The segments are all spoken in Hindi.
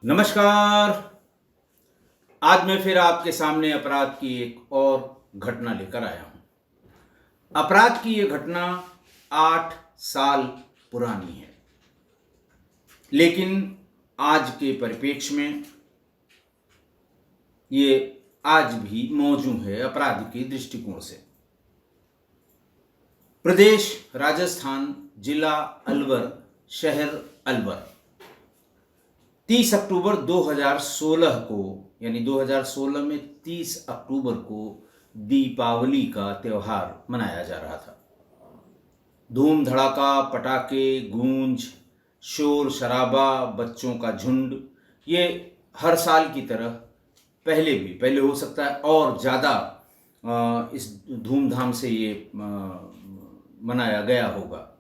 नमस्कार। आज मैं फिर आपके सामने अपराध की एक और घटना लेकर आया हूं। अपराध की ये घटना 8 साल पुरानी है, लेकिन आज के परिप्रेक्ष्य में ये आज भी मौजूद है अपराध के दृष्टिकोण से। प्रदेश राजस्थान, जिला अलवर, शहर अलवर। 30 अक्टूबर 2016 को, यानी 2016 में 30 अक्टूबर को दीपावली का त्यौहार मनाया जा रहा था। धूम धड़ाका, पटाखे, गूंज, शोर शराबा, बच्चों का झुंड, ये हर साल की तरह पहले हो सकता है और ज़्यादा इस धूमधाम से ये मनाया गया होगा।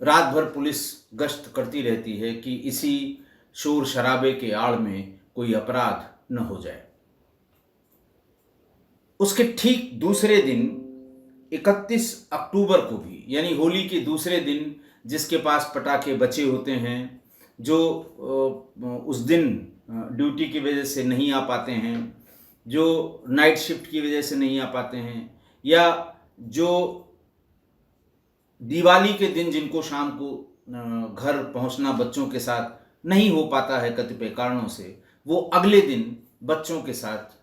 रात भर पुलिस गश्त करती रहती है कि इसी शोर शराबे के आड़ में कोई अपराध न हो जाए। उसके ठीक दूसरे दिन 31 अक्टूबर को भी, यानी होली के दूसरे दिन, जिसके पास पटाखे बचे होते हैं, जो उस दिन ड्यूटी की वजह से नहीं आ पाते हैं, जो नाइट शिफ्ट की वजह से नहीं आ पाते हैं, या जो दिवाली के दिन जिनको शाम को घर पहुंचना बच्चों के साथ नहीं हो पाता है कतिपय कारणों से, वो अगले दिन बच्चों के साथ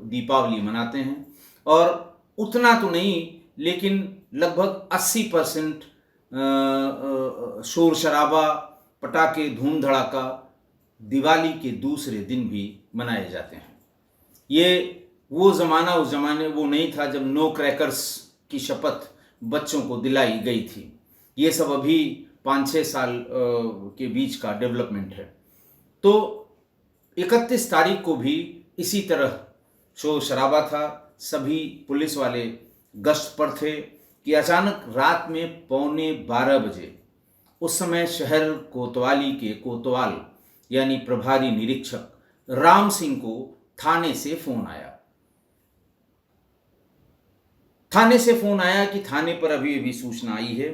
दीपावली मनाते हैं। और उतना तो नहीं, लेकिन लगभग 80% शोर शराबा, पटाखे, धूम धड़ाका दिवाली के दूसरे दिन भी मनाए जाते हैं। ये वो ज़माना, उस ज़माने वो नहीं था जब नो क्रैकर्स की शपथ बच्चों को दिलाई गई थी। ये सब अभी 5-6 साल के बीच का डेवलपमेंट है। तो 31 तारीख को भी इसी तरह शोर शराबा था। सभी पुलिस वाले गश्त पर थे कि अचानक रात में 11:45 बजे, उस समय शहर कोतवाली के कोतवाल यानी प्रभारी निरीक्षक राम सिंह को थाने से फोन आया। कि थाने पर अभी सूचना आई है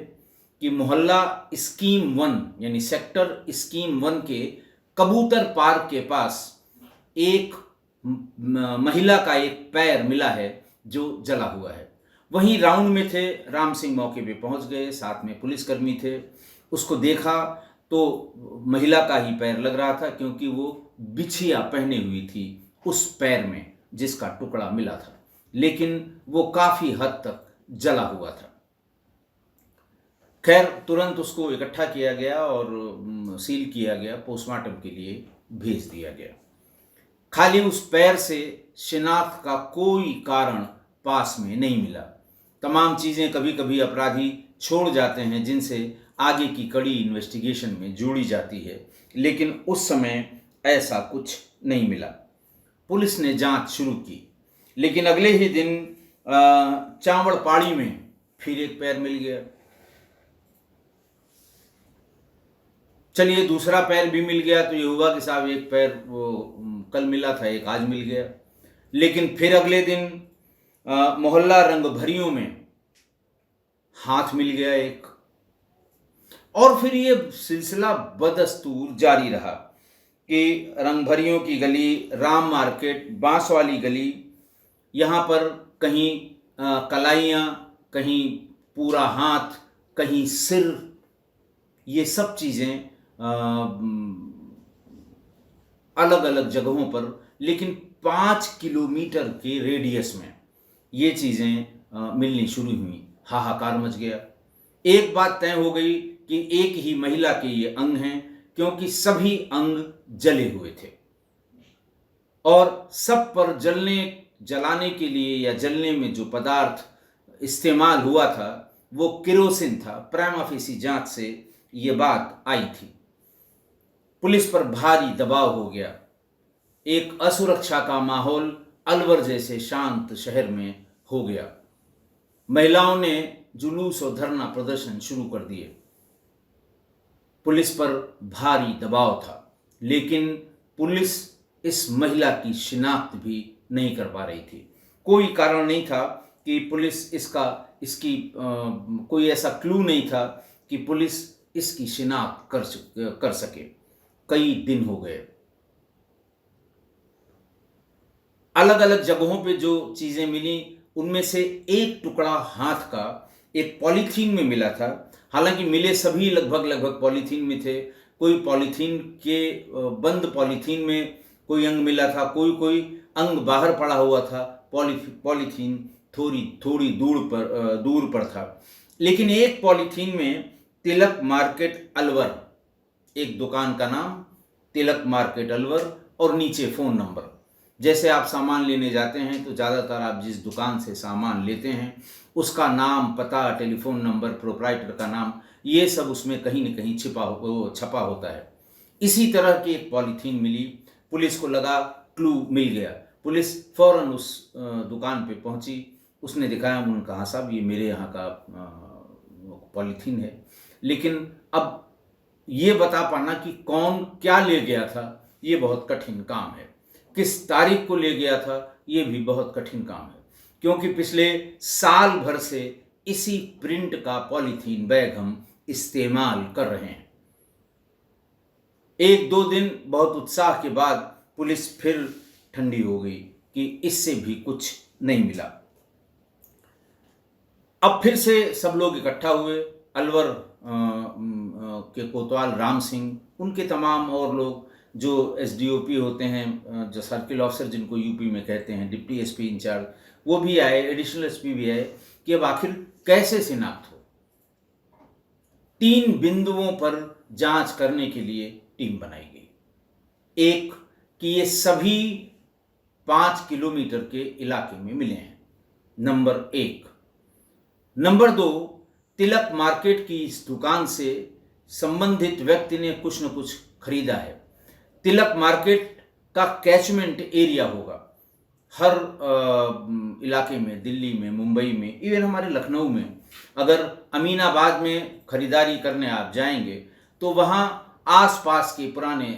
कि मोहल्ला स्कीम 1 यानी सेक्टर स्कीम 1 के कबूतर पार्क के पास एक महिला का एक पैर मिला है जो जला हुआ है। वहीं राउंड में थे। राम सिंह मौके पे पहुंच गए, साथ में पुलिसकर्मी थे। उसको देखा तो महिला का ही पैर लग रहा था, क्योंकि वो बिछिया पहने हुई थी उस पैर में जिसका टुकड़ा मिला था, लेकिन वो काफी हद तक जला हुआ था। खैर, तुरंत उसको इकट्ठा किया गया और सील किया गया, पोस्टमार्टम के लिए भेज दिया गया। खाली उस पैर से शिनाख्त का कोई कारण पास में नहीं मिला। तमाम चीजें कभी कभी अपराधी छोड़ जाते हैं जिनसे आगे की कड़ी इन्वेस्टिगेशन में जोड़ी जाती है, लेकिन उस समय ऐसा कुछ नहीं मिला। पुलिस ने जांच शुरू की, लेकिन अगले ही दिन चावड़पाड़ी में फिर एक पैर मिल गया। चलिए, दूसरा पैर भी मिल गया तो ये हुआ कि साहब एक पैर वो कल मिला था, एक आज मिल गया। लेकिन फिर अगले दिन मोहल्ला रंगभरियों में हाथ मिल गया एक। और फिर ये सिलसिला बदस्तूर जारी रहा कि रंगभरियों की गली, राम मार्केट, बांस वाली गली, यहाँ पर कहीं कलाइयाँ, कहीं पूरा हाथ, कहीं सिर, ये सब चीज़ें अलग अलग जगहों पर, लेकिन 5 किलोमीटर के रेडियस में ये चीज़ें मिलनी शुरू हुई। हाहाकार मच गया। एक बात तय हो गई कि एक ही महिला के ये अंग हैं, क्योंकि सभी अंग जले हुए थे और सब पर जलाने के लिए या जलने में जो पदार्थ इस्तेमाल हुआ था वो केरोसिन था। प्राइमा फेसी जांच से ये बात आई थी। पुलिस पर भारी दबाव हो गया। एक असुरक्षा का माहौल अलवर जैसे शांत शहर में हो गया। महिलाओं ने जुलूस और धरना प्रदर्शन शुरू कर दिए। पुलिस पर भारी दबाव था, लेकिन पुलिस इस महिला की शिनाख्त भी नहीं कर पा रही थी। कोई कारण नहीं था कि पुलिस इसकी कोई ऐसा क्लू नहीं था कि पुलिस इसकी शिनाख्त कर सके। कई दिन हो गए। अलग अलग जगहों पे जो चीज़ें मिली उनमें से एक टुकड़ा हाथ का एक पॉलीथीन में मिला था। हालांकि मिले सभी लगभग लगभग पॉलीथीन में थे। कोई पॉलीथीन के बंद पॉलीथीन में कोई अंग मिला था, कोई कोई अंग बाहर पड़ा हुआ था। पॉलीथीन थोड़ी थोड़ी दूर पर था। लेकिन एक पॉलीथीन में तिलक मार्केट अलवर, एक दुकान का नाम तिलक मार्केट अलवर, और नीचे फ़ोन नंबर। जैसे आप सामान लेने जाते हैं तो ज़्यादातर आप जिस दुकान से सामान लेते हैं उसका नाम, पता, टेलीफोन नंबर, प्रोप्राइटर का नाम, ये सब उसमें कहीं न कहीं छपा होता है। इसी तरह की एक पॉलीथीन मिली। पुलिस को लगा क्लू मिल गया। पुलिस फौरन उस दुकान पे पहुंची। उसने दिखाया, उन्होंने कहा साहब ये मेरे यहाँ का पॉलीथीन है। लेकिन अब ये बता पाना कि कौन क्या ले गया था ये बहुत कठिन काम है। किस तारीख को ले गया था ये भी बहुत कठिन काम है, क्योंकि पिछले साल भर से इसी प्रिंट का पॉलीथीन बैग हम इस्तेमाल कर रहे हैं। एक दो दिन बहुत उत्साह के बाद पुलिस फिर ठंडी हो गई कि इससे भी कुछ नहीं मिला। अब फिर से सब लोग इकट्ठा हुए। अलवर के कोतवाल राम सिंह, उनके तमाम और लोग जो एसडीओपी होते हैं, जो सर्किल ऑफिसर जिनको यूपी में कहते हैं, डिप्टी एसपी इंचार्ज, वो भी आए, एडिशनल एसपी भी आए कि अब आखिर कैसे शिनाख्त हो। 3 बिंदुओं पर जांच करने के लिए टीम बनाई गई। एक कि ये सभी 5 किलोमीटर के इलाके में मिले हैं, नंबर 1। नंबर 2, तिलक मार्केट की इस दुकान से संबंधित व्यक्ति ने कुछ न कुछ खरीदा है। तिलक मार्केट का कैचमेंट एरिया होगा हर इलाके में, दिल्ली में, मुंबई में, इवन हमारे लखनऊ में। अगर अमीनाबाद में खरीदारी करने आप जाएंगे तो वहाँ आसपास के पुराने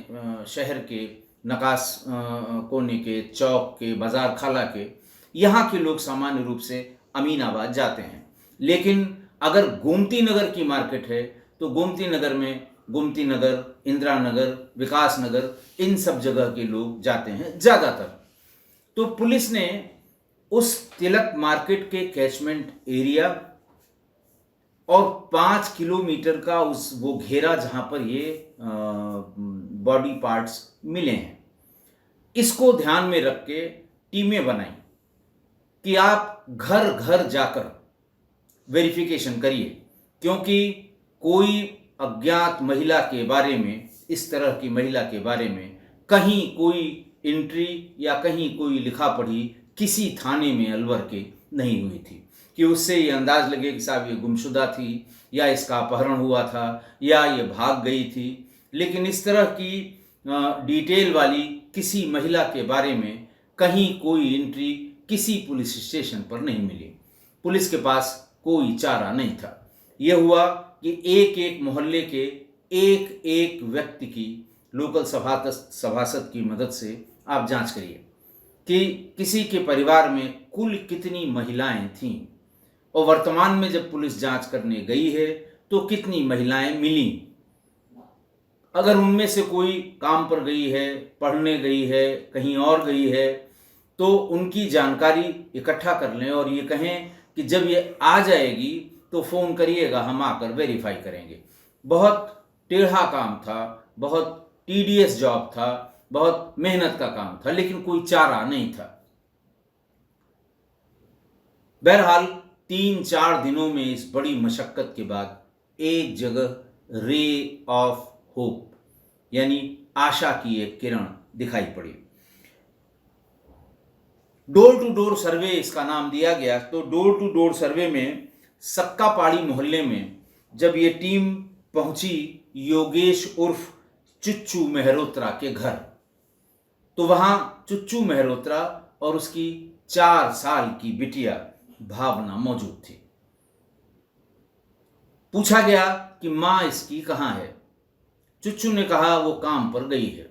शहर के नकास कोने के, चौक के, बाजार खाला के, यहाँ के लोग सामान्य रूप से अमीनाबाद जाते हैं। लेकिन अगर गोमती नगर की मार्केट है तो गोमती नगर में गोमती नगर, इंदिरा नगर, विकास नगर, इन सब जगह के लोग जाते हैं ज़्यादातर। तो पुलिस ने उस तिलक मार्केट के कैचमेंट एरिया और 5 किलोमीटर का वो घेरा जहां पर ये बॉडी पार्ट्स मिले हैं, इसको ध्यान में रख के टीमें बनाई कि आप घर घर जाकर वेरिफिकेशन करिए, क्योंकि कोई अज्ञात महिला के बारे में, इस तरह की महिला के बारे में कहीं कोई एंट्री या कहीं कोई लिखा पढ़ी किसी थाने में अलवर के नहीं हुई थी कि उससे ये अंदाज लगे कि साहब ये गुमशुदा थी, या इसका अपहरण हुआ था, या ये भाग गई थी। लेकिन इस तरह की डिटेल वाली किसी महिला के बारे में कहीं कोई एंट्री किसी पुलिस स्टेशन पर नहीं मिली। पुलिस के पास कोई चारा नहीं था। यह हुआ कि एक एक मोहल्ले के एक एक व्यक्ति की, लोकल सभासद की मदद से आप जांच करिए कि किसी के परिवार में कुल कितनी महिलाएं थीं, और वर्तमान में जब पुलिस जांच करने गई है तो कितनी महिलाएं मिली। अगर उनमें से कोई काम पर गई है, पढ़ने गई है, कहीं और गई है, तो उनकी जानकारी इकट्ठा कर लें और ये कहें कि जब ये आ जाएगी तो फ़ोन करिएगा, हम आकर वेरीफाई करेंगे। बहुत टेढ़ा काम था, बहुत टीडियस जॉब था, बहुत मेहनत का काम था, लेकिन कोई चारा नहीं था। बहरहाल 3-4 दिनों में इस बड़ी मशक्कत के बाद एक जगह रे ऑफ होप, यानी आशा की एक किरण दिखाई पड़ी। डोर टू डोर सर्वे इसका नाम दिया गया। तो डोर टू डोर सर्वे में सक्कापाड़ी मोहल्ले में जब ये टीम पहुंची योगेश उर्फ चुच्चू मेहरोत्रा के घर, तो वहां चुच्चू मेहरोत्रा और उसकी 4 साल की बिटिया भावना मौजूद थी। पूछा गया कि मां इसकी कहां है। चुच्चू ने कहा वो काम पर गई है।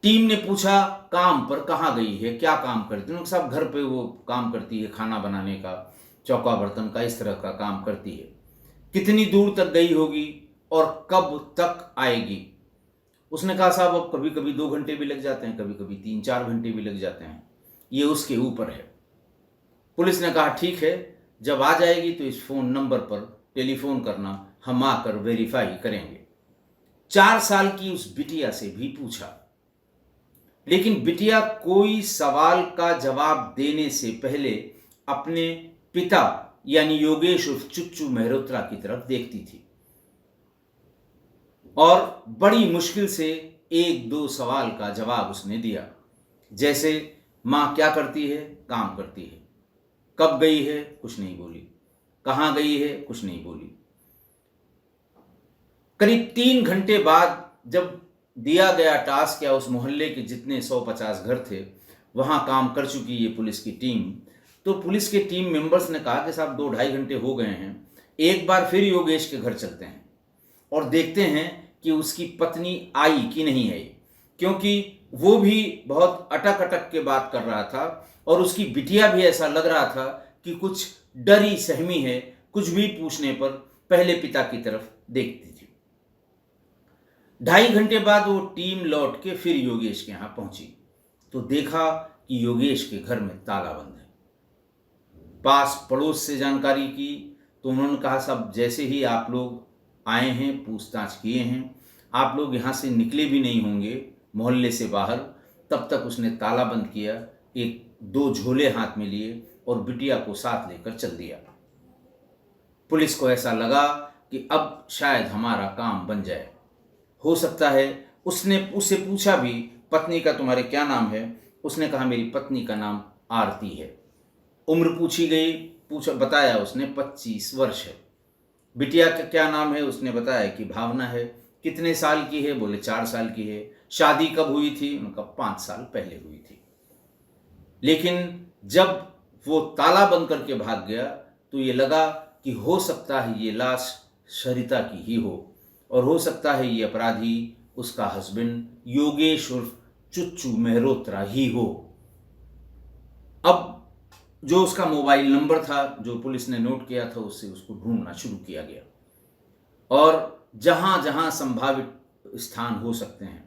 टीम ने पूछा काम पर कहाँ गई है, क्या काम करती है। साहब घर पे वो काम करती है, खाना बनाने का, चौका बर्तन का, इस तरह का काम करती है। कितनी दूर तक गई होगी और कब तक आएगी? उसने कहा साहब अब कभी कभी 2 घंटे भी लग जाते हैं, कभी कभी 3-4 घंटे भी लग जाते हैं, ये उसके ऊपर है। पुलिस ने कहा ठीक है, जब आ जाएगी तो इस फ़ोन नंबर पर टेलीफोन करना, हम आकर वेरीफाई करेंगे। 4 साल की उस बिटिया से भी पूछा, लेकिन बिटिया कोई सवाल का जवाब देने से पहले अपने पिता यानी योगेश उर्फ चुच्चू मेहरोत्रा की तरफ देखती थी और बड़ी मुश्किल से 1-2 सवाल का जवाब उसने दिया, जैसे माँ क्या करती है? काम करती है। कब गई है? कुछ नहीं बोली। कहाँ गई है? कुछ नहीं बोली। करीब 3 घंटे बाद जब दिया गया टास्क या उस मोहल्ले के जितने 150 घर थे वहाँ काम कर चुकी ये पुलिस की टीम, तो पुलिस के टीम मेंबर्स ने कहा कि साहब 2-2.5 घंटे हो गए हैं, एक बार फिर योगेश के घर चलते हैं और देखते हैं कि उसकी पत्नी आई कि नहीं आई, क्योंकि वो भी बहुत अटक अटक के बात कर रहा था और उसकी बिटिया भी ऐसा लग रहा था कि कुछ डरी सहमी है, कुछ भी पूछने पर पहले पिता की तरफ देखती थी। 2.5 घंटे बाद वो टीम लौट के फिर योगेश के यहाँ पहुंची तो देखा कि योगेश के घर में ताला बंद है। पास पड़ोस से जानकारी की तो उन्होंने कहा साहब जैसे ही आप लोग आए हैं, पूछताछ किए हैं, आप लोग यहाँ से निकले भी नहीं होंगे मोहल्ले से बाहर, तब तक उसने ताला बंद किया, 1-2 झोले हाथ में लिए और बिटिया को साथ लेकर चल दिया। पुलिस को ऐसा लगा कि अब शायद हमारा काम बन जाए। हो सकता है उसने उससे पूछा भी, पत्नी का तुम्हारे क्या नाम है? उसने कहा मेरी पत्नी का नाम आरती है। उम्र पूछी गई, बताया उसने 25 वर्ष है। बिटिया का क्या नाम है? उसने बताया कि भावना है। कितने साल की है? बोले 4 साल की है। शादी कब हुई थी? उनका 5 साल पहले हुई थी। लेकिन जब वो ताला बंद करके भाग गया तो ये लगा कि हो सकता है ये लाश सरिता की ही हो और हो सकता है ये अपराधी उसका हस्बैंड योगेश उर्फ चुच्चू मेहरोत्रा ही हो। अब जो उसका मोबाइल नंबर था जो पुलिस ने नोट किया था उससे उसको ढूंढना शुरू किया गया और जहां जहां संभावित स्थान हो सकते हैं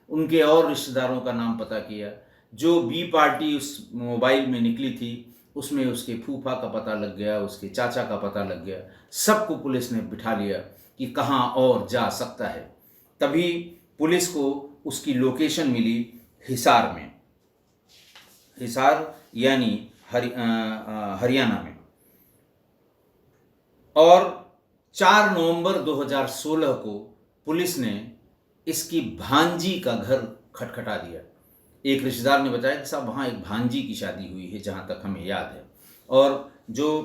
उनके और रिश्तेदारों का नाम पता किया। जो बी पार्टी उस मोबाइल में निकली थी उसमें उसके फूफा का पता लग गया, उसके चाचा का पता लग गया। सबको पुलिस ने बिठा लिया कि कहाँ और जा सकता है। तभी पुलिस को उसकी लोकेशन मिली हिसार में, हिसार यानी हरियाणा में। और 4 नवंबर 2016 को पुलिस ने इसकी भांजी का घर खटखटा दिया। एक रिश्तेदार ने बताया कि साहब वहाँ एक भांजी की शादी हुई है जहाँ तक हमें याद है, और जो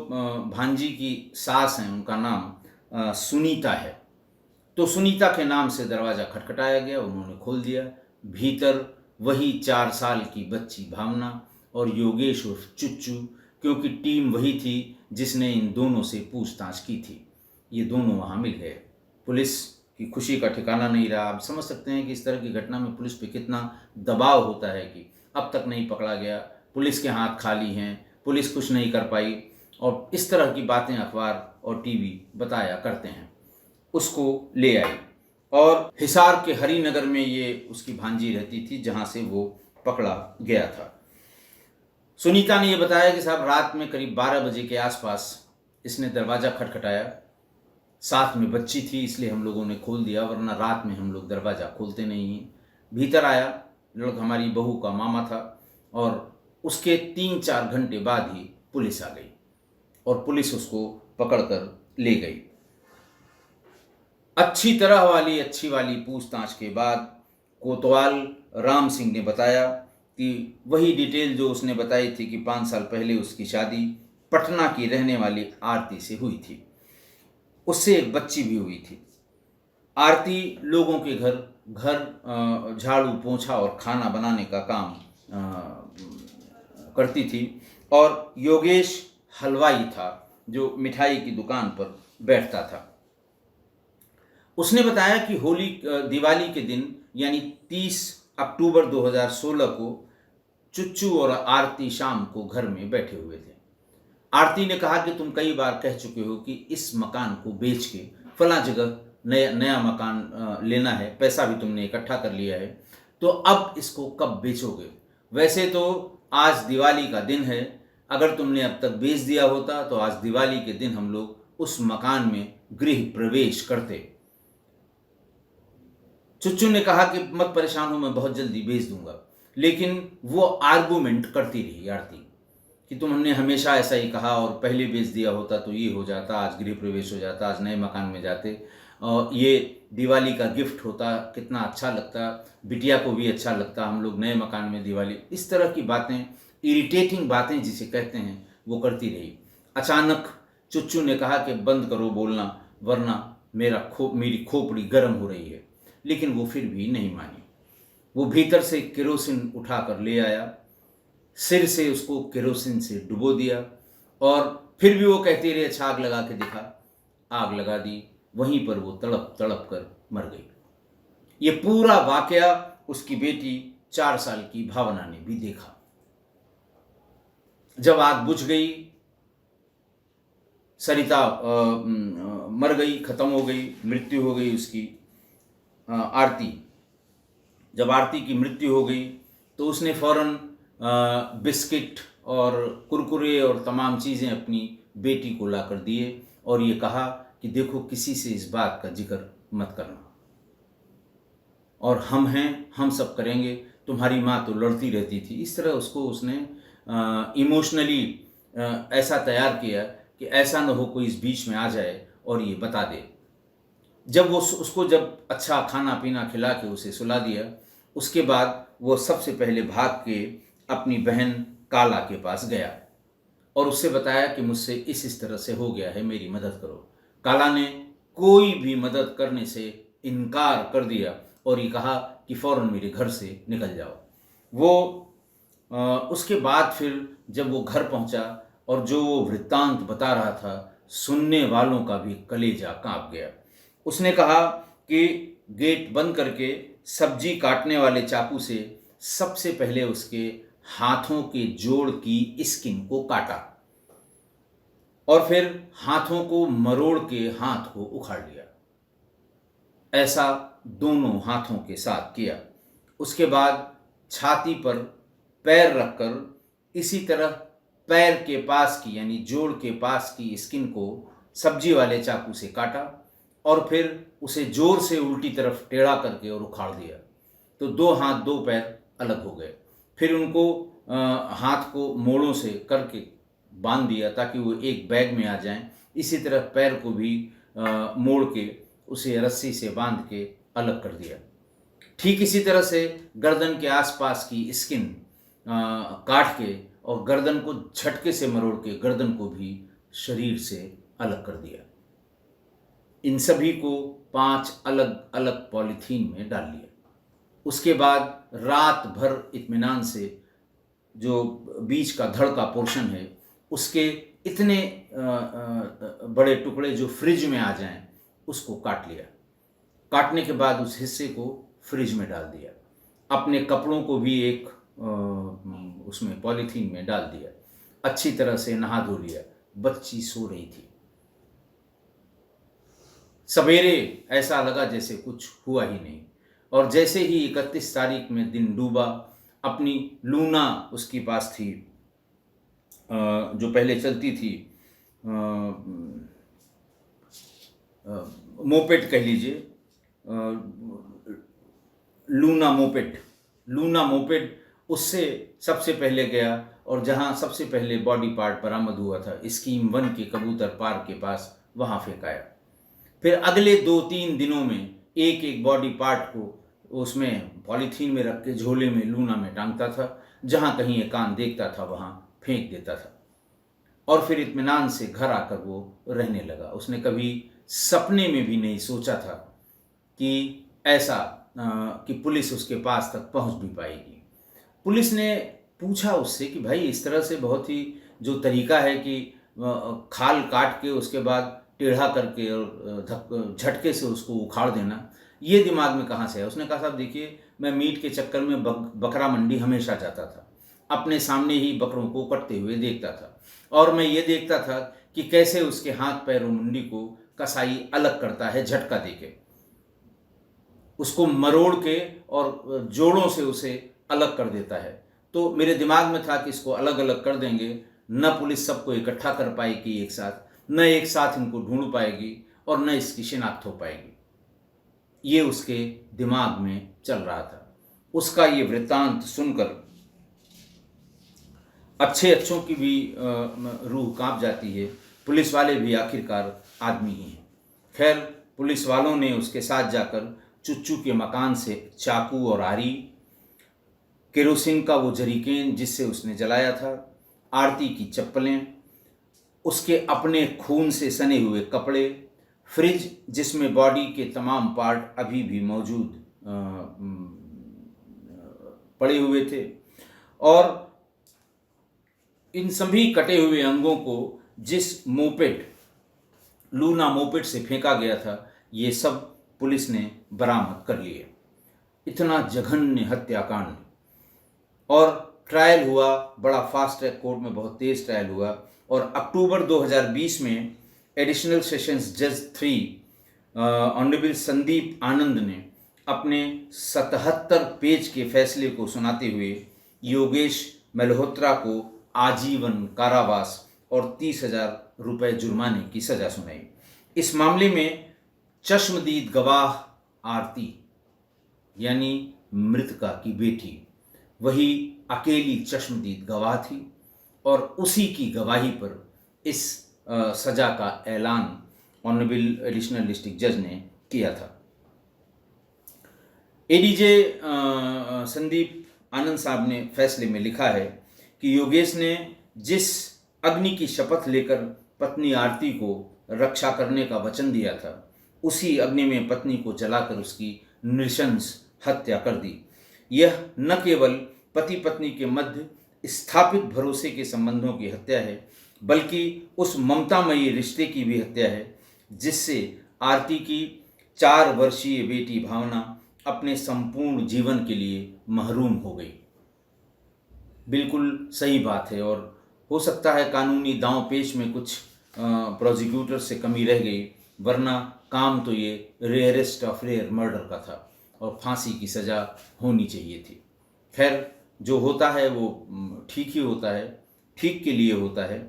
भांजी की सास हैं उनका नाम सुनीता है। तो सुनीता के नाम से दरवाज़ा खटखटाया गया, उन्होंने खोल दिया। भीतर वही 4 साल की बच्ची भावना और योगेश उर्फ चुच्चू, क्योंकि टीम वही थी जिसने इन दोनों से पूछताछ की थी। ये दोनों वहाँ मिल गए। पुलिस की खुशी का ठिकाना नहीं रहा। आप समझ सकते हैं कि इस तरह की घटना में पुलिस पे कितना दबाव होता है कि अब तक नहीं पकड़ा गया, पुलिस के हाथ खाली हैं, पुलिस कुछ नहीं कर पाई, और इस तरह की बातें अखबार और टीवी बताया करते हैं। उसको ले आई और हिसार के हरिनगर में ये उसकी भांजी रहती थी जहाँ से वो पकड़ा गया था। सुनीता ने ये बताया कि साहब रात में करीब 12 बजे के आसपास इसने दरवाज़ा खटखटाया। साथ में बच्ची थी इसलिए हम लोगों ने खोल दिया, वरना रात में हम लोग दरवाज़ा खोलते नहीं हैं। भीतर आया लड़का, हमारी बहू का मामा था, और उसके 3-4 घंटे बाद ही पुलिस आ गई और पुलिस उसको पकड़कर ले गई। अच्छी वाली पूछताछ के बाद कोतवाल राम सिंह ने बताया कि वही डिटेल जो उसने बताई थी कि 5 साल पहले उसकी शादी पटना की रहने वाली आरती से हुई थी, उससे एक बच्ची भी हुई थी। आरती लोगों के घर झाड़ू पोंछा और खाना बनाने का काम करती थी, और योगेश हलवाई था जो मिठाई की दुकान पर बैठता था। उसने बताया कि दिवाली के दिन यानी 30 अक्टूबर 2016 को चुच्चू और आरती शाम को घर में बैठे हुए थे। आरती ने कहा कि तुम कई बार कह चुके हो कि इस मकान को बेच के फला जगह नया नया मकान लेना है, पैसा भी तुमने इकट्ठा कर लिया है, तो अब इसको कब बेचोगे? वैसे तो आज दिवाली का दिन है, अगर तुमने अब तक बेच दिया होता तो आज दिवाली के दिन हम लोग उस मकान में गृह प्रवेश करते। चुच्चू ने कहा कि मत परेशान हो, मैं बहुत जल्दी बेच दूंगा। लेकिन वो आर्गूमेंट करती रही आरती कि तुमने हमेशा ऐसा ही कहा, और पहले बेच दिया होता तो ये हो जाता, आज गृह प्रवेश हो जाता, आज नए मकान में जाते, और ये दिवाली का गिफ्ट होता, कितना अच्छा लगता, बिटिया को भी अच्छा लगता, हम लोग नए मकान में दिवाली। इस तरह की बातें, इरिटेटिंग बातें जिसे कहते हैं, वो करती रही। अचानक चुच्चू ने कहा कि बंद करो बोलना, वरना मेरी खोपड़ी गर्म हो रही है। लेकिन वो फिर भी नहीं मानी। वो भीतर से केरोसिन उठाकर ले आया, सिर से उसको केरोसिन से डुबो दिया, और फिर भी वो कहती रही अच्छा आग लगा के दिखा। आग लगा दी, वहीं पर वो तड़प तड़प कर मर गई। ये पूरा वाकया उसकी बेटी 4 साल की भावना ने भी देखा। जब आग बुझ गई, सरिता मर गई, खत्म हो गई, मृत्यु हो गई उसकी। आरती, जब आरती की मृत्यु हो गई तो उसने फौरन बिस्किट और कुरकुरे और तमाम चीज़ें अपनी बेटी को ला कर दिए, और ये कहा कि देखो किसी से इस बात का जिक्र मत करना, और हम हैं, हम सब करेंगे, तुम्हारी माँ तो लड़ती रहती थी। इस तरह उसको उसने इमोशनली ऐसा तैयार किया कि ऐसा न हो कोई इस बीच में आ जाए और ये बता दे। जब वो उसको जब अच्छा खाना पीना खिला के उसे सुला दिया, उसके बाद वो सबसे पहले भाग के अपनी बहन काला के पास गया और उससे बताया कि मुझसे इस तरह से हो गया है, मेरी मदद करो। काला ने कोई भी मदद करने से इनकार कर दिया और ये कहा कि फ़ौरन मेरे घर से निकल जाओ। वो उसके बाद फिर जब वो घर पहुंचा और जो वो वृत्तांत बता रहा था, सुनने वालों का भी कलेजा कांप गया। उसने कहा कि गेट बंद करके सब्जी काटने वाले चाकू से सबसे पहले उसके हाथों के जोड़ की स्किन को काटा और फिर हाथों को मरोड़ के हाथ को उखाड़ लिया। ऐसा दोनों हाथों के साथ किया। उसके बाद छाती पर पैर रखकर इसी तरह पैर के पास की यानी जोड़ के पास की स्किन को सब्जी वाले चाकू से काटा और फिर उसे जोर से उल्टी तरफ टेढ़ा करके और उखाड़ दिया। तो 2 हाथ 2 पैर अलग हो गए। फिर उनको हाथ को मोड़ों से करके बांध दिया ताकि वो एक बैग में आ जाएं। इसी तरह पैर को भी मोड़ के उसे रस्सी से बांध के अलग कर दिया। ठीक इसी तरह से गर्दन के आसपास की स्किन काट के और गर्दन को झटके से मरोड़ के गर्दन को भी शरीर से अलग कर दिया। इन सभी को 5 अलग अलग पॉलीथीन में डाल लिया। उसके बाद रात भर इत्मीनान से जो बीच का धड़ का पोर्शन है उसके इतने बड़े टुकड़े जो फ्रिज में आ जाएं उसको काट लिया। काटने के बाद उस हिस्से को फ्रिज में डाल दिया। अपने कपड़ों को भी एक उसमें पॉलीथीन में डाल दिया। अच्छी तरह से नहा धो लिया। बच्ची सो रही थी। सवेरे ऐसा लगा जैसे कुछ हुआ ही नहीं। और जैसे ही 31 तारीख में दिन डूबा, अपनी लूना उसके पास थी जो पहले चलती थी, मोपेड कह लीजिए, लूना मोपेड उससे सबसे पहले गया और जहां सबसे पहले बॉडी पार्ट बरामद हुआ था स्कीम 1 के कबूतर पार्क के पास, वहां फेंकाया। फिर अगले 2-3 दिनों में एक एक बॉडी पार्ट को उसमें पॉलीथीन में रख के झोले में लूना में टांगता था। जहां कहीं एक कान देखता था वहां फेंक देता था और फिर इत्मीनान से घर आकर वो रहने लगा। उसने कभी सपने में भी नहीं सोचा था कि ऐसा कि पुलिस उसके पास तक पहुंच भी पाएगी। पुलिस ने पूछा उससे कि भाई इस तरह से बहुत ही जो तरीका है कि खाल काट के उसके बाद टेढ़ा करके और झटके से उसको उखाड़ देना, ये दिमाग में कहाँ से है। उसने कहा साहब देखिए, मैं मीट के चक्कर में बकरा मंडी हमेशा जाता था, अपने सामने ही बकरों को कटते हुए देखता था और मैं ये देखता था कि कैसे उसके हाथ पैर और मुंडी को कसाई अलग करता है झटका देके, उसको मरोड़ के और जोड़ों से उसे अलग कर देता है। तो मेरे दिमाग में था कि इसको अलग अलग कर देंगे, न पुलिस सबको इकट्ठा कर पाएगी एक साथ, न एक साथ इनको ढूंढ पाएगी और न इसकी शिनाख्त हो पाएगी। ये उसके दिमाग में चल रहा था। उसका ये वृत्तांत सुनकर अच्छों की भी रूह कांप जाती है। पुलिस वाले भी आखिरकार आदमी ही हैं। खैर, पुलिस वालों ने उसके साथ जाकर चुच्चू के मकान से चाकू और आरी, केरोसिन का वो जरीकेन जिससे उसने जलाया था, आरती की चप्पलें, उसके अपने खून से सने हुए कपड़े, फ्रिज जिसमें बॉडी के तमाम पार्ट अभी भी मौजूद पड़े हुए थे, और इन सभी कटे हुए अंगों को जिस मोपेड, लूना मोपेड से फेंका गया था, ये सब पुलिस ने बरामद कर लिए। इतना जघन्य हत्याकांड। और ट्रायल हुआ, बड़ा फास्ट ट्रैक कोर्ट में बहुत तेज ट्रायल हुआ, और अक्टूबर 2020 में एडिशनल सेशंस जज 3 ऑनरेबल संदीप आनंद ने अपने 77 पेज के फैसले को सुनाते हुए योगेश मल्होत्रा को आजीवन कारावास और 30,000 रुपये जुर्माने की सजा सुनाई। इस मामले में चश्मदीद गवाह आरती, यानी मृतका की बेटी, वही अकेली चश्मदीद गवाह थी, और उसी की गवाही पर इस सजा का ऐलान ऑनरेबल एडिशनल डिस्ट्रिक्ट जज ने किया था। एडीजे संदीप आनंद साहब ने फैसले में लिखा है कि योगेश ने जिस अग्नि की शपथ लेकर पत्नी आरती को रक्षा करने का वचन दिया था, उसी अग्नि में पत्नी को जलाकर उसकी नृशंस हत्या कर दी। यह न केवल पति पत्नी के मध्य स्थापित भरोसे के संबंधों की हत्या है, बल्कि उस ममतामयी रिश्ते की भी हत्या है जिससे आरती की 4 वर्षीय बेटी भावना अपने संपूर्ण जीवन के लिए महरूम हो गई। बिल्कुल सही बात है, और हो सकता है कानूनी दांव पेच में कुछ प्रोसिक्यूटर से कमी रह गई, वरना काम तो ये रेयरेस्ट ऑफ रेयर मर्डर का था और फांसी की सज़ा होनी चाहिए थी। खैर, जो होता है वो ठीक ही होता है, ठीक के लिए होता है।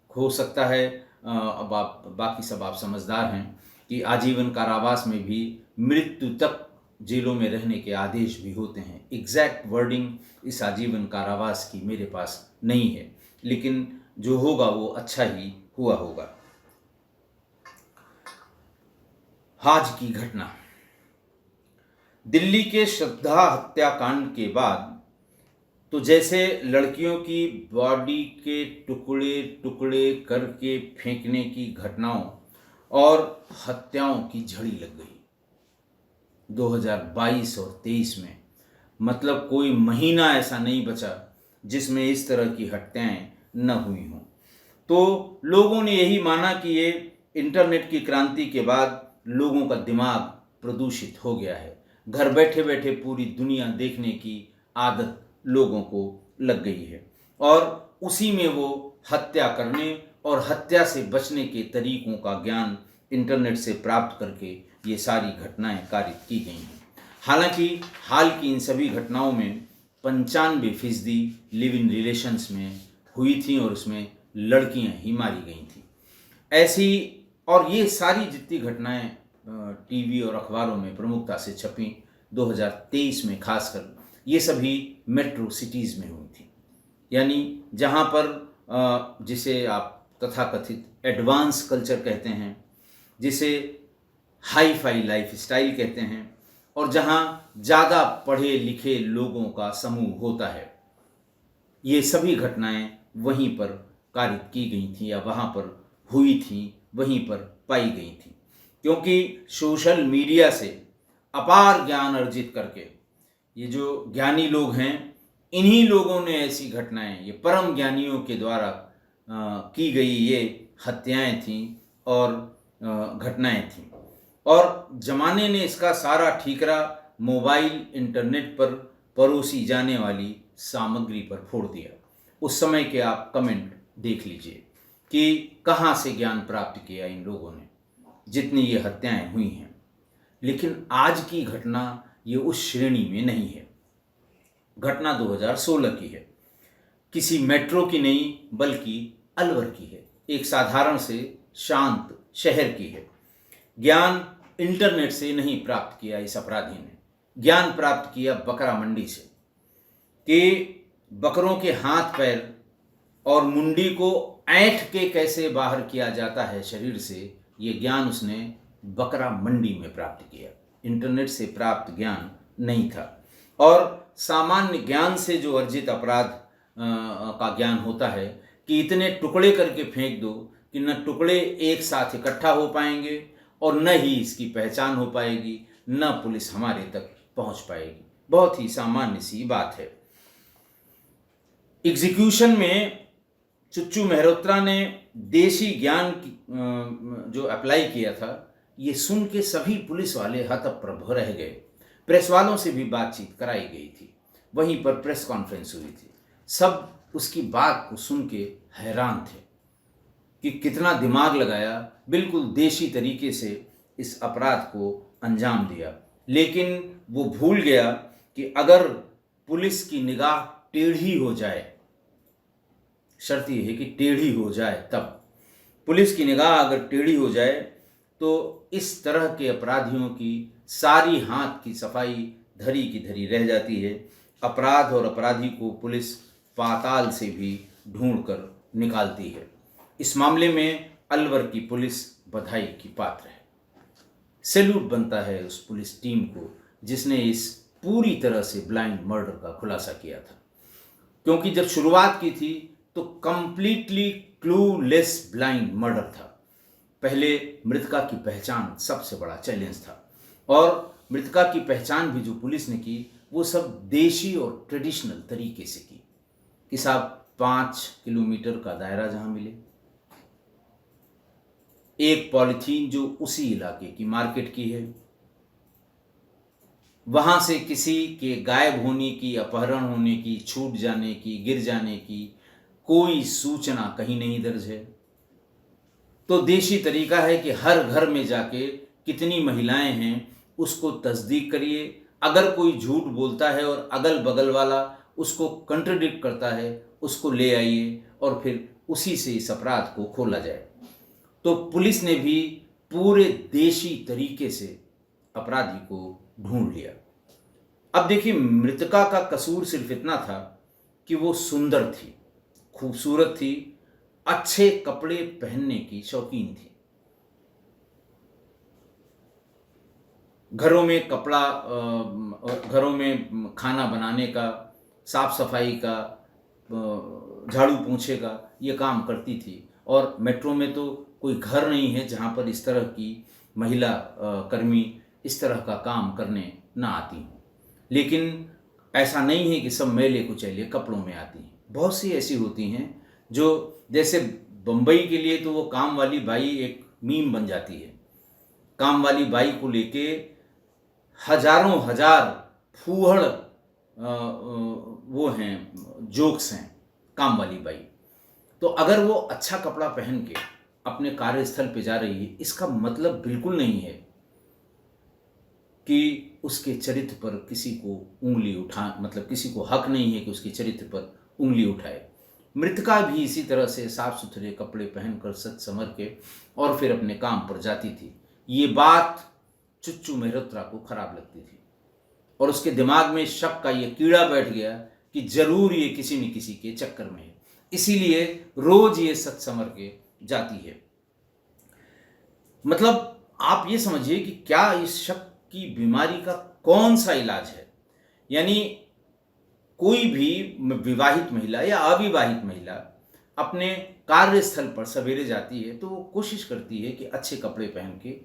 हो सकता है अब आप बाकी सब आप समझदार हैं कि आजीवन कारावास में भी मृत्यु तक जेलों में रहने के आदेश भी होते हैं। एग्जैक्ट वर्डिंग इस आजीवन कारावास की मेरे पास नहीं है, लेकिन जो होगा वो अच्छा ही हुआ होगा। आज की घटना, दिल्ली के श्रद्धा हत्याकांड के बाद तो जैसे लड़कियों की बॉडी के टुकड़े टुकड़े करके फेंकने की घटनाओं और हत्याओं की झड़ी लग गई 2022 और 23 में। मतलब कोई महीना ऐसा नहीं बचा जिसमें इस तरह की हत्याएं न हुई हों। तो लोगों ने यही माना कि ये इंटरनेट की क्रांति के बाद लोगों का दिमाग प्रदूषित हो गया है, घर बैठे बैठे पूरी दुनिया देखने की आदत लोगों को लग गई है, और उसी में वो हत्या करने और हत्या से बचने के तरीकों का ज्ञान इंटरनेट से प्राप्त करके ये सारी घटनाएं कारित की गई हैं। हालांकि हाल की इन सभी घटनाओं में 95% लिव इन रिलेशंस में हुई थी और उसमें लड़कियां ही मारी गई थी। ऐसी और ये सारी जितनी घटनाएं टीवी और अखबारों में प्रमुखता से छपी 2023 में, खासकर ये सभी मेट्रो सिटीज़ में हुई थी, यानी जहाँ पर जिसे आप तथाकथित एडवांस कल्चर कहते हैं, जिसे हाई फाई लाइफ स्टाइल कहते हैं, और जहाँ ज़्यादा पढ़े लिखे लोगों का समूह होता है। ये सभी घटनाएं वहीं पर कारित की गई थी या वहाँ पर हुई थी, वहीं पर पाई गई थी, क्योंकि सोशल मीडिया से अपार ज्ञान अर्जित करके ये जो ज्ञानी लोग हैं, इन्हीं लोगों ने ऐसी घटनाएं, ये परम ज्ञानियों के द्वारा की गई ये हत्याएं थीं और घटनाएं थीं, और जमाने ने इसका सारा ठीकरा मोबाइल इंटरनेट पर परोसी जाने वाली सामग्री पर फोड़ दिया। उस समय के आप कमेंट देख लीजिए कि कहाँ से ज्ञान प्राप्त किया इन लोगों ने। जितनी ये हत्याएं हुई हैं। लेकिन आज की घटना ये उस श्रेणी में नहीं है। घटना 2016 की है, किसी मेट्रो की नहीं बल्कि अलवर की है, एक साधारण से शांत शहर की है। ज्ञान इंटरनेट से नहीं प्राप्त किया इस अपराधी ने, ज्ञान प्राप्त किया बकरा मंडी से, कि बकरों के हाथ पैर और मुंडी को ऐंठ के कैसे बाहर किया जाता है शरीर से, ये ज्ञान उसने बकरा मंडी में प्राप्त किया। इंटरनेट से प्राप्त ज्ञान नहीं था। और सामान्य ज्ञान से जो अर्जित अपराध का ज्ञान होता है कि इतने टुकड़े करके फेंक दो कि न टुकड़े एक साथ इकट्ठा हो पाएंगे और न ही इसकी पहचान हो पाएगी, न पुलिस हमारे तक पहुंच पाएगी। बहुत ही सामान्य सी बात है। एग्जीक्यूशन में चुच्चू मेहरोत्रा ने देशी ज्ञान जो अप्लाई किया था, ये सुन के सभी पुलिस वाले हतप्रभ रह गए। प्रेस वालों से भी बातचीत कराई गई थी, वहीं पर प्रेस कॉन्फ्रेंस हुई थी। सब उसकी बात को सुन के हैरान थे कि कितना दिमाग लगाया, बिल्कुल देशी तरीके से इस अपराध को अंजाम दिया। लेकिन वो भूल गया कि अगर पुलिस की निगाह टेढ़ी हो जाए, शर्त यह है कि टेढ़ी हो जाए, तब पुलिस की निगाह अगर टेढ़ी हो जाए तो इस तरह के अपराधियों की सारी हाथ की सफाई धरी की धरी रह जाती है। अपराध और अपराधी को पुलिस पाताल से भी ढूंढ कर निकालती है। इस मामले में अलवर की पुलिस बधाई की पात्र है। सैल्यूट बनता है उस पुलिस टीम को जिसने इस पूरी तरह से ब्लाइंड मर्डर का खुलासा किया था। क्योंकि जब शुरुआत की थी तो कंप्लीटली क्लूलेस ब्लाइंड मर्डर था। पहले मृतका की पहचान सबसे बड़ा चैलेंज था, और मृतका की पहचान भी जो पुलिस ने की वो सब देशी और ट्रेडिशनल तरीके से की कि साहब 5 किलोमीटर का दायरा जहां मिले, एक पॉलिथीन जो उसी इलाके की मार्केट की है, वहां से किसी के गायब होने की, अपहरण होने की, छूट जाने की, गिर जाने की कोई सूचना कहीं नहीं दर्ज है। तो देशी तरीका है कि हर घर में जाके कितनी महिलाएं हैं उसको तस्दीक करिए। अगर कोई झूठ बोलता है और अगल बगल वाला उसको कंट्रडिक्ट करता है, उसको ले आइए और फिर उसी से इस अपराध को खोला जाए। तो पुलिस ने भी पूरे देशी तरीके से अपराधी को ढूंढ लिया। अब देखिए, मृतका का कसूर सिर्फ इतना था कि वो सुंदर थी, खूबसूरत थी, अच्छे कपड़े पहनने की शौकीन थी। घरों में खाना बनाने का, साफ सफाई का, झाड़ू पोंछे का ये काम करती थी। और मेट्रो में तो कोई घर नहीं है जहाँ पर इस तरह की महिला कर्मी इस तरह का काम करने ना आती हों। लेकिन ऐसा नहीं है कि सब मैले कुचैले कपड़ों में आती हैं। बहुत सी ऐसी होती हैं जो, जैसे बम्बई के लिए तो वो काम वाली बाई एक मीम बन जाती है। काम वाली बाई को लेके हजारों हजार फूहड़ वो हैं, जोक्स हैं काम वाली बाई। तो अगर वो अच्छा कपड़ा पहन के अपने कार्यस्थल पे जा रही है, इसका मतलब बिल्कुल नहीं है कि उसके चरित्र पर किसी को उंगली मतलब किसी को हक नहीं है कि उसके चरित्र पर उंगली उठाए। मृतका भी इसी तरह से साफ सुथरे कपड़े पहनकर सच संवर के और फिर अपने काम पर जाती थी। ये बात चुच्चू मेहरोत्रा को खराब लगती थी और उसके दिमाग में शक का ये कीड़ा बैठ गया कि जरूर ये किसी न किसी के चक्कर में है, इसीलिए रोज ये सच संवर के जाती है। मतलब आप ये समझिए कि क्या इस शक की बीमारी का कौन सा इलाज है। यानी कोई भी विवाहित महिला या अविवाहित महिला अपने कार्यस्थल पर सवेरे जाती है तो वो कोशिश करती है कि अच्छे कपड़े पहन के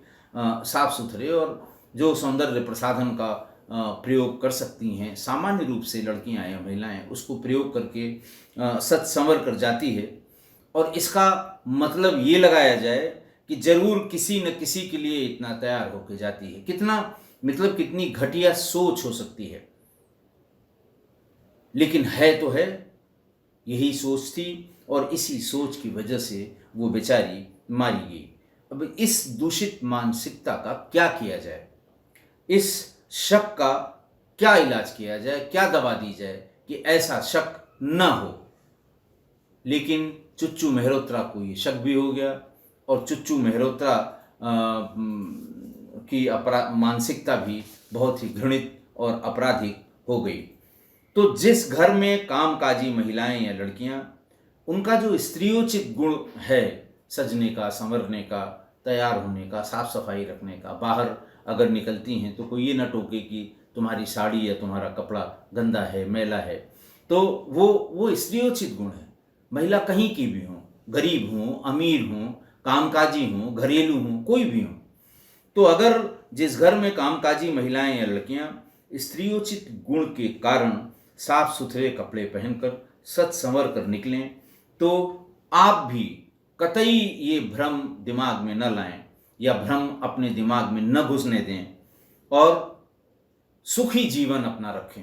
साफ सुथरे और जो सौंदर्य प्रसाधन का प्रयोग कर सकती हैं, सामान्य रूप से लड़कियां या महिलाएं उसको प्रयोग करके सच संवर कर जाती है। और इसका मतलब ये लगाया जाए कि जरूर किसी न किसी के लिए इतना तैयार होकर जाती है। कितना मतलब कितनी घटिया सोच हो सकती है, लेकिन है तो है, यही सोच थी और इसी सोच की वजह से वो बेचारी मारी गई। अब इस दूषित मानसिकता का क्या किया जाए, इस शक का क्या इलाज किया जाए, क्या दवा दी जाए कि ऐसा शक न हो। लेकिन चुच्चू मेहरोत्रा को ये शक भी हो गया और चुच्चू मेहरोत्रा की मानसिकता भी बहुत ही घृणित और आपराधिक हो गई। तो जिस घर में कामकाजी महिलाएं या लड़कियां, उनका जो स्त्रियोचित गुण है, सजने का, संवरने का, तैयार होने का, साफ सफाई रखने का, बाहर अगर निकलती हैं तो कोई ये ना टोके कि तुम्हारी साड़ी या तुम्हारा कपड़ा गंदा है, मैला है। तो वो स्त्रियोचित गुण है। महिला कहीं की भी हो, गरीब हो, अमीर हो, कामकाजी हो, घरेलू हो, कोई भी हो, तो अगर जिस घर में कामकाजी महिलाएं या लड़कियां स्त्रियोचित गुण के कारण साफ सुथरे कपड़े पहनकर सच संवर कर निकलें, तो आप भी कतई ये भ्रम दिमाग में न लाएं या भ्रम अपने दिमाग में न घुसने दें और सुखी जीवन अपना रखें।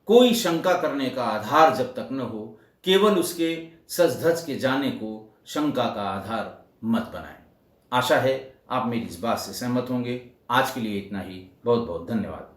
कोई शंका करने का आधार जब तक न हो, केवल उसके सज धज के जाने को शंका का आधार मत बनाएं। आशा है आप मेरी इस बात से सहमत होंगे। आज के लिए इतना ही। बहुत बहुत धन्यवाद।